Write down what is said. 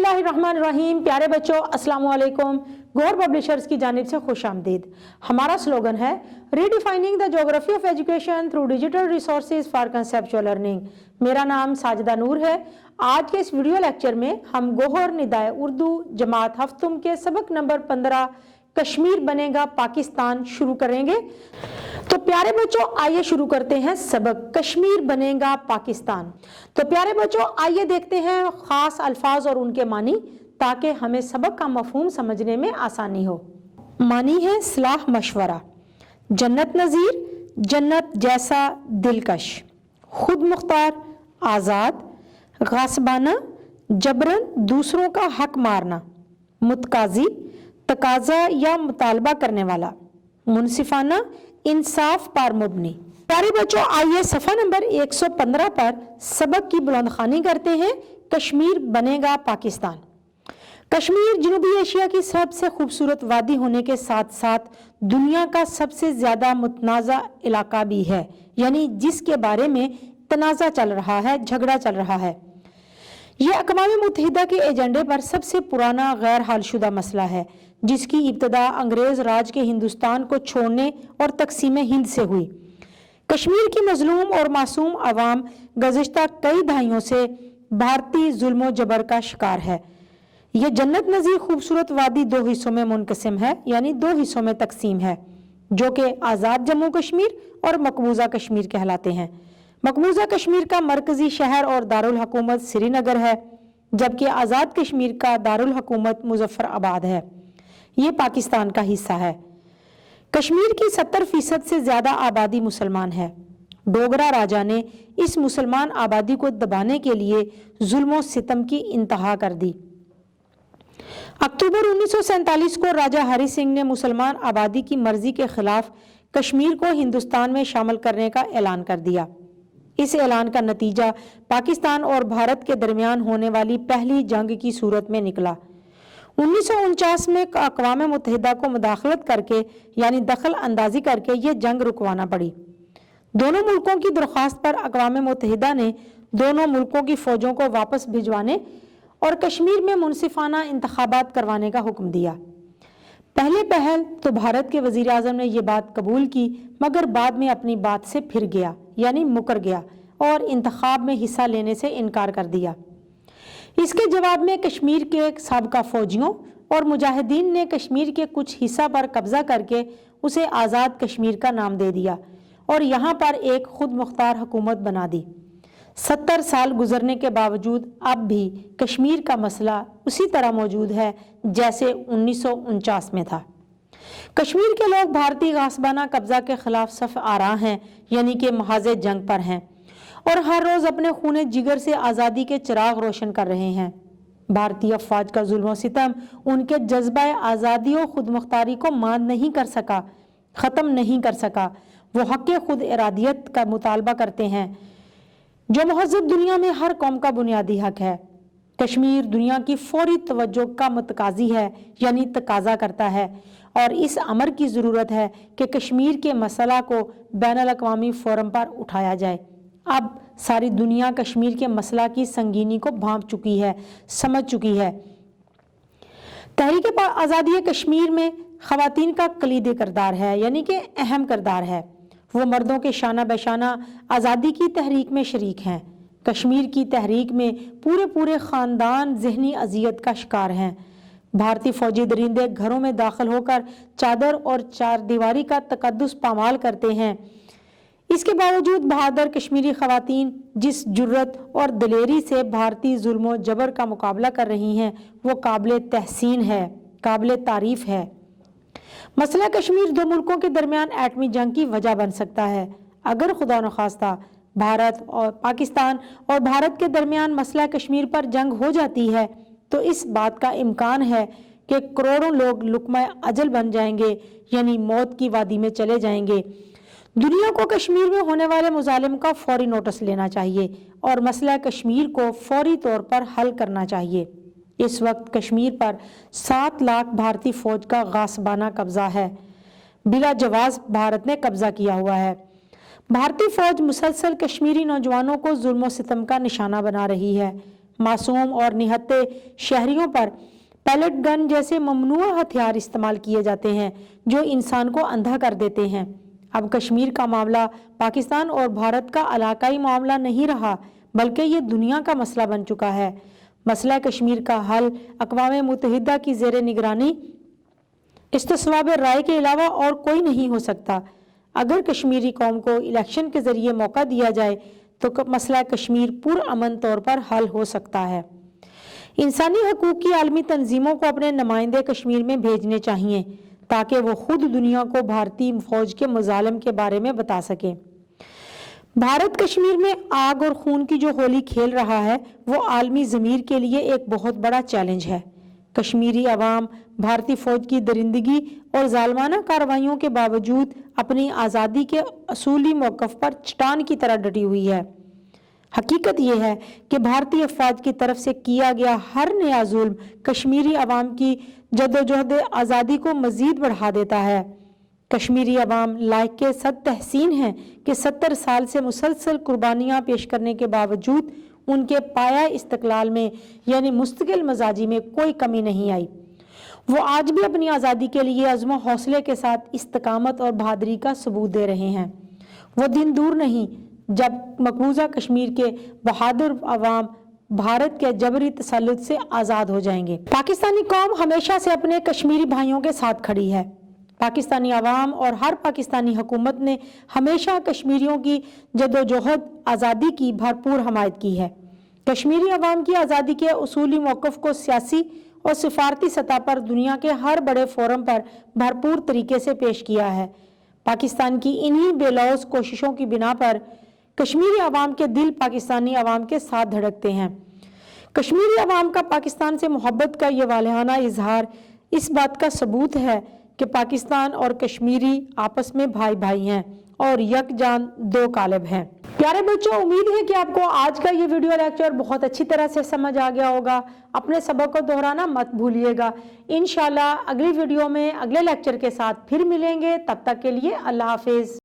बिस्मिल्लाहिर्रहमानिर्रहीम। प्यारे बच्चों, अस्सलाम वालेकुम। गौर पब्लिशर्स की जानिब से खुश आमदीद। हमारा स्लोगन है redefining the geography of education through digital resources for conceptual learning. मेरा नाम साजिदा नूर है। आज के इस वीडियो लेक्चर में हम गोहर निदाए उर्दू जमात हफ्तुम के सबक नंबर 15 कश्मीर बनेगा पाकिस्तान शुरू करेंगे। तो प्यारे बच्चों, आइए शुरू करते हैं सबक कश्मीर बनेगा पाकिस्तान। तो प्यारे बच्चों, आइए देखते हैं खास अल्फाज और उनके मानी, ताकि हमें सबक का मफहूम समझने में आसानी हो। मानी है सलाह मशवरा, जन्नत नज़ीर, जन्नत जैसा दिलकश, खुद मुख्तार, आज़ाद, गासबाना, जबरन दूसरों का हक मारना, मुतकाजी, तकाजा या मुतालबा करने वाला, मुनसिफाना, इंसाफ पर मुबनी। प्यारे बच्चों, आइए सफ़ा नंबर 115 पर सबक की बुलंदखानी करते हैं। कश्मीर बनेगा पाकिस्तान। कश्मीर जनूबी एशिया की सबसे खूबसूरत वादी होने के साथ साथ दुनिया का सबसे ज़्यादा मुतनाज़ा इलाका भी है, यानी जिसके बारे में तनाज़ा चल रहा है, झगड़ा चल रहा है। ये अक़वाम मुत्तहिदा के एजेंडे पर सबसे पुराना गैर हलशुदा मसला है, जिसकी इब्तदा अंग्रेज़ राज के हिंदुस्तान को छोड़ने और तकसीम हिंद से हुई। कश्मीर की मजलूम और मासूम अवाम गुज़िश्ता कई दहाइयों से भारतीय जुल्म जबर का शिकार है। यह जन्नत नज़ीर खूबसूरत वादी दो हिस्सों में मुनक़सिम है, यानी दो हिस्सों में तकसीम है, जो कि आज़ाद जम्मू कश्मीर और मकबूजा कश्मीर कहलाते हैं। मकबूजा कश्मीर का मरकज़ी शहर और दारुल हुकूमत श्रीनगर है, जबकि आज़ाद कश्मीर का दारुल हुकूमत मुज़फ़्फ़राबाद है। ये पाकिस्तान का हिस्सा है। कश्मीर की 70% से ज़्यादा आबादी मुसलमान है। डोगरा राजा ने इस मुसलमान आबादी को दबाने के लिए जुल्म सितम की इंतहा कर दी। अक्टूबर 1947 को राजा हरि सिंह ने मुसलमान आबादी की मर्जी के खिलाफ कश्मीर को हिंदुस्तान में शामिल करने का ऐलान कर दिया। इस ऐलान का नतीजा पाकिस्तान और भारत के दरमियान होने वाली पहली जंग की सूरत में निकला। 1949 में अक़वाम मुत्तहिदा को मुदाखलत करके, यानी दखल अंदाजी करके ये जंग रुकवाना पड़ी। दोनों मुल्कों की दरख्वास्त पर अक़वाम मुत्तहिदा ने दोनों मुल्कों की फ़ौजों को वापस भिजवाने और कश्मीर में मुनसिफाना इंतखाबात करवाने का हुक्म दिया। पहले पहल तो भारत के वज़ीर आज़म ने यह बात कबूल की, मगर बाद में अपनी बात से फिर गया, यानी मुकर गया और इंतखाब में हिस्सा लेने से इनकार कर दिया। इसके जवाब में कश्मीर के साबका फौजियों और मुजाहिदीन ने कश्मीर के कुछ हिस्सा पर कब्जा करके उसे आज़ाद कश्मीर का नाम दे दिया और यहाँ पर एक खुद मुख्तार हुकूमत बना दी। 70 साल गुजरने के बावजूद अब भी कश्मीर का मसला उसी तरह मौजूद है जैसे 1949 में था। कश्मीर के लोग भारतीय गासबाना कब्जा के खिलाफ सफ़ आरा हैं, यानी कि महाज़ जंग पर हैं, और हर रोज़ अपने खूने जिगर से आज़ादी के चिराग रोशन कर रहे हैं। भारतीय अफवाज का जुल्म सितम उनके जज्बा आज़ादी और खुद मुख्तारी को मान नहीं कर सका, ख़त्म नहीं कर सका। वो हक़ खुद इरादियत का मुतालबा करते हैं, जो महज़ब दुनिया में हर कौम का बुनियादी हक है। कश्मीर दुनिया की फौरी तवज्जो का मुतकाज़ी है, यानी तकाजा करता है, और इस अमर की ज़रूरत है कि कश्मीर के मसला को बैनुल अक़वामी फ़ोरम पर उठाया जाए। अब सारी दुनिया कश्मीर के मसला की संगीनी को भांप चुकी है, समझ चुकी है। तहरीक आज़ादी कश्मीर में ख़वातीन का कलीदी किरदार है, यानी कि अहम किरदार है। वो मर्दों के शाना बशाना आज़ादी की तहरीक में शरीक हैं। कश्मीर की तहरीक में पूरे ख़ानदान ज़हनी अजियत का शिकार हैं। भारतीय फ़ौजी दरिंदे घरों में दाखिल होकर चादर और चार दीवारी का तकद्दुस पामाल करते हैं। इसके बावजूद बहादुर कश्मीरी ख़वातीन जिस जुर्रत और दलेरी से भारतीय जुल्म जबर का मुकाबला कर रही हैं, वो काबिल तहसीन है, काबिल तारीफ़ है। मसला कश्मीर दो मुल्कों के दरमियान एटमी जंग की वजह बन सकता है। अगर खुदा न खास्ता भारत और पाकिस्तान और भारत के दरमियान मसला कश्मीर पर जंग हो जाती है, तो इस बात का इम्कान है कि करोड़ों लोग लुक़मा अजल बन जाएंगे, यानी मौत की वादी में चले जाएंगे। दुनिया को कश्मीर में होने वाले मुजालिम का फौरी नोटिस लेना चाहिए और मसला कश्मीर को फौरी तौर पर हल करना चाहिए। इस वक्त कश्मीर पर 7 लाख भारतीय फ़ौज का गासबाना कब्जा है। बिला जवाज़ भारत ने कब्जा किया हुआ है। भारतीय फ़ौज मुसलसल कश्मीरी नौजवानों को जुल्म सितम का निशाना बना रही है। मासूम और निहत्थे शहरियों पर पैलेट गन जैसे ममनुआ हथियार इस्तेमाल किए जाते हैं जो इंसान को अंधा कर देते हैं। अब कश्मीर का मामला पाकिस्तान और भारत का इलाकाई मामला नहीं रहा, बल्कि ये दुनिया का मसला बन चुका है। मसला कश्मीर का हल अक़वाम मुत्तहिदा की ज़ेर निगरानी इस्तिस्वाब राय के अलावा और कोई नहीं हो सकता। अगर कश्मीरी कौम को इलेक्शन के ज़रिए मौका दिया जाए तो मसला कश्मीर पुरअमन तौर पर हल हो सकता है। इंसानी हकूक़ की आलमी तंजीमों को अपने नुमाइंदे कश्मीर में भेजने चाहिए ताकि वो खुद दुनिया को भारतीय फ़ौज के मुज़ालिम के बारे में बता सकें। भारत कश्मीर में आग और खून की जो होली खेल रहा है वो आलमी ज़मीर के लिए एक बहुत बड़ा चैलेंज है। कश्मीरी अवाम भारतीय फ़ौज की दरिंदगी और ज़ालमाना कार्रवाइयों के बावजूद अपनी आज़ादी के असूली मौक़िफ़ पर चट्टान की तरह डटी हुई है। हकीकत यह है कि भारतीय अफ़वाज की तरफ से किया गया हर नया जुल्म कश्मीरी अवाम की जदोजहद आज़ादी को मज़ीद बढ़ा देता है। कश्मीरी अवाम लायक के सद तहसीन है कि 70 साल से मुसलसल कुर्बानियाँ पेश करने के बावजूद उनके पाया इस्तक़लाल में यानी मुस्तकिल मजाजी में कोई कमी नहीं आई। वो आज भी अपनी आज़ादी के लिए अज़्म हौसले के साथ इस्तकामत और बहादुरी का सबूत दे रहे हैं। वो दिन दूर नहीं जब मकबूजा कश्मीर के बहादुर अवाम भारत के जबरी तसल्लुत से आज़ाद हो जाएंगे। पाकिस्तानी कौम हमेशा से अपने कश्मीरी भाइयों के साथ खड़ी है। पाकिस्तानी अवाम और हर पाकिस्तानी हुकूमत ने हमेशा कश्मीरियों की जदोजहद आज़ादी की भरपूर हमायत की है। कश्मीरी अवाम की आज़ादी के उसूली मौक़िफ़ को सियासी और सिफारती सतह पर दुनिया के हर बड़े फोरम पर भरपूर तरीके से पेश किया है। पाकिस्तान की इन्हीं बेलौस कोशिशों की बिना पर कश्मीरी अवाम के दिल पाकिस्तानी अवाम के साथ धड़कते हैं। कश्मीरी अवाम का पाकिस्तान से मोहब्बत का ये वालिहाना इजहार इस बात का सबूत है कि पाकिस्तान और कश्मीरी आपस में भाई भाई हैं और यकजान दो कालिब हैं। प्यारे बच्चों, उम्मीद है कि आपको आज का ये वीडियो लेक्चर बहुत अच्छी तरह से समझ आ गया होगा। अपने सबक को दोहराना मत भूलिएगा। इंशाल्लाह अगली वीडियो में अगले लेक्चर के साथ फिर मिलेंगे। तब तक के लिए अल्लाह हाफिज़।